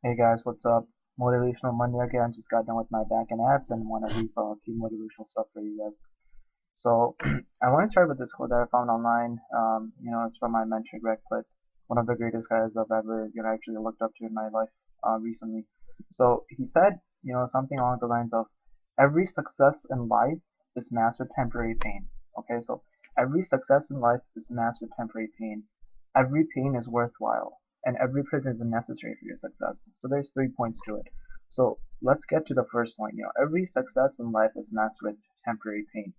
Hey guys, what's up? Motivational Monday again. Just got done with my back and abs and want to leave a few motivational stuff for you guys. So I want to start with this quote that I found online. It's from my mentor Greg Plitt, one of the greatest guys I've ever actually looked up to in my life recently. So he said, something along the lines of, every success in life is masked with temporary pain. Okay, so every success in life is masked with temporary pain. Every pain is worthwhile, and every prison is necessary for your success. So there's 3 points to it. So let's get to the first point. Every success in life is masked with temporary pain.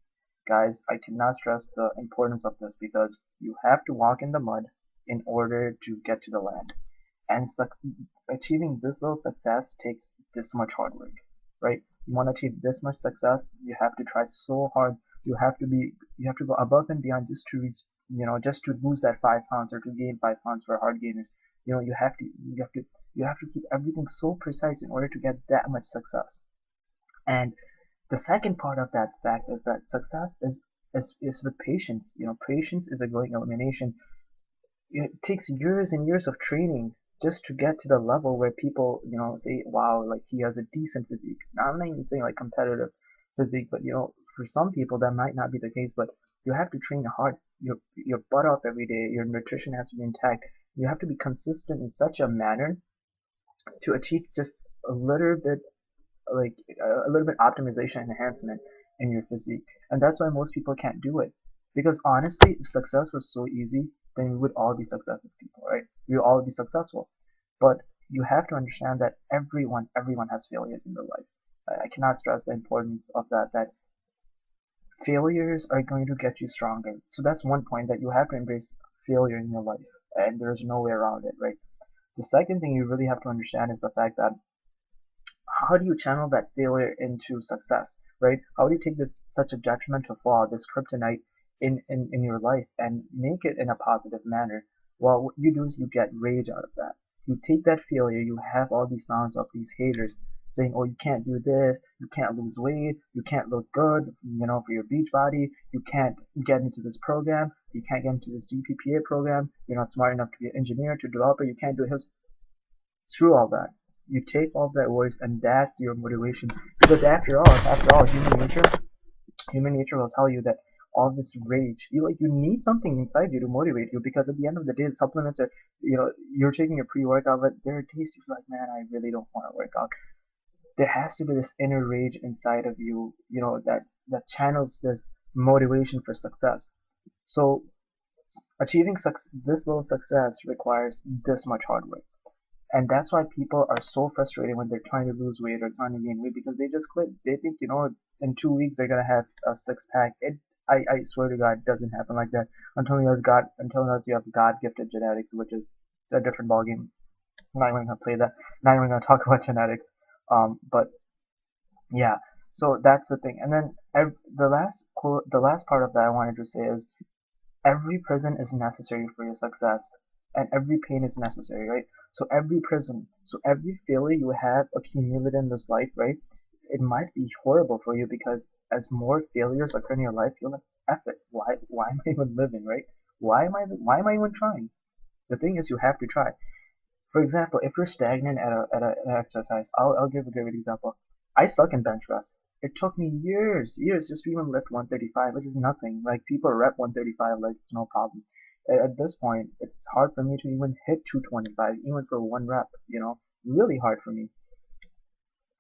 Guys, I cannot stress the importance of this because you have to walk in the mud in order to get to the land. And achieving this little success takes this much hard work, right? You want to achieve this much success, you have to try so hard. You have to go above and beyond just to reach, just to lose that 5 pounds or to gain 5 pounds for hard gainers. You have to keep everything so precise in order to get that much success. And the second part of that fact is that success is with patience. Patience is a growing elimination. It takes years and years of training just to get to the level where people, say, wow, like he has a decent physique. Now, I'm not even saying like competitive physique, but for some people that might not be the case, but you have to train hard, your butt off every day, your nutrition has to be intact. You have to be consistent in such a manner to achieve just a little bit like a little bit optimization enhancement in your physique. And that's why most people can't do it. Because honestly, if success was so easy, then we would all be successful people, right? We would all be successful. But you have to understand that everyone has failures in their life. I cannot stress the importance of that failures are going to get you stronger. So that's one point, that you have to embrace failure in your life, and there's no way around it, right? The second thing you really have to understand is the fact that how do you channel that failure into success, right? How do you take this such a judgmental flaw, this kryptonite in your life and make it in a positive manner? Well, what you do is you get rage out of that. You take that failure, you have all these sounds of these haters saying, oh, you can't do this, you can't lose weight, you can't look good, for your beach body, you can't get into this program, you can't get into this GPPA program, you're not smart enough to be an engineer, to developer, you can't do it. Screw all that. You take all that voice, and that's your motivation. Because after all, human nature will tell you that all this rage, you need something inside you to motivate you. Because at the end of the day, the supplements are, you're taking a pre-workout, but there are days you're like, man, I really don't want to work out. There has to be this inner rage inside of you, that channels this motivation for success. So achieving this little success requires this much hard work. And that's why people are so frustrated when they're trying to lose weight or trying to gain weight, because they just quit. They think, in 2 weeks they're gonna have a six pack. I swear to God, it doesn't happen like that until you have God gifted genetics, which is a different ballgame. I'm not even gonna play that. Not even gonna talk about genetics. But yeah, so that's the thing. And then the last part of that I wanted to say is, every prison is necessary for your success, and every pain is necessary, right? So every failure you have accumulated in this life, right? It might be horrible for you, because as more failures occur in your life, you're like, F it, why am I even living, right? Why am I even trying? The thing is, you have to try. For example, if you're stagnant an exercise, I'll give a great example. I suck in bench press. It took me years just to even lift 135, which is nothing. Like, people rep 135 like it's no problem. At this point, it's hard for me to even hit 225, even for one rep. Really hard for me.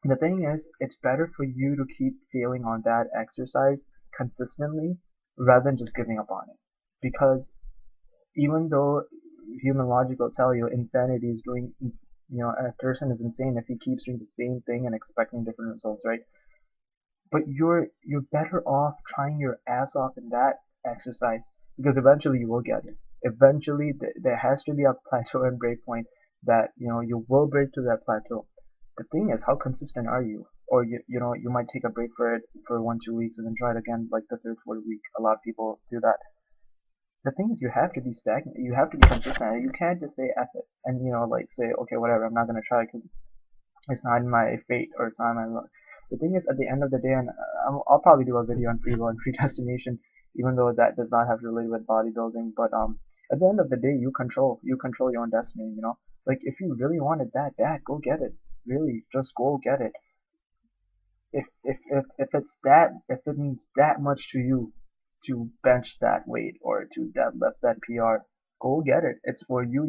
The thing is, it's better for you to keep failing on that exercise consistently rather than just giving up on it. Because even though human logic will tell you insanity is doing, a person is insane if he keeps doing the same thing and expecting different results, right? But you're better off trying your ass off in that exercise, because eventually you will get it. Eventually, there has to be a plateau and break point that you will break to that plateau. The thing is, how consistent are you? Or you might take a break for it for 1 2 weeks and then try it again like the third fourth week. A lot of people do that. The thing is, you have to be stagnant. You have to be consistent. You can't just say F it and like say, okay, whatever, I'm not gonna try because it's not in my fate or it's not in my luck. The thing is, at the end of the day, and I'll probably do a video on free will and predestination, even though that does not have to relate with bodybuilding. But at the end of the day, you control your own destiny. Like, if you really wanted that bad, go get it. Really, just go get it. If it's that, if it means that much to you to bench that weight or to deadlift that PR, go get it. It's for you.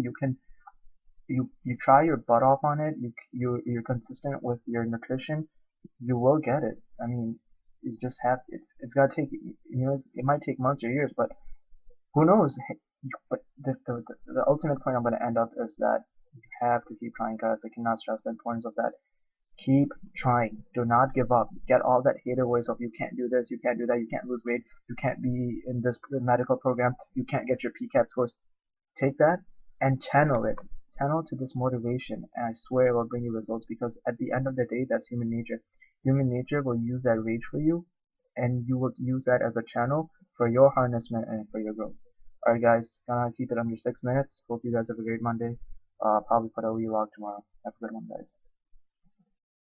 You try your butt off on it. You're consistent with your nutrition. You will get it. I mean, you just have it's gotta take, it might take months or years, but who knows? But the ultimate point I'm gonna end up is that you have to keep trying, guys. I cannot stress the importance of that. Keep trying. Do not give up. Get all that hater voice of you can't do this, you can't do that, you can't lose weight, you can't be in this medical program, you can't get your PCAT scores. Take that and channel it. Channel to this motivation, and I swear it will bring you results, because at the end of the day, that's human nature. Human nature will use that rage for you, and you will use that as a channel for your harnessment and for your growth. Alright guys, gonna keep it under 6 minutes. Hope you guys have a great Monday. Probably put a vlog tomorrow. Have a good one, guys.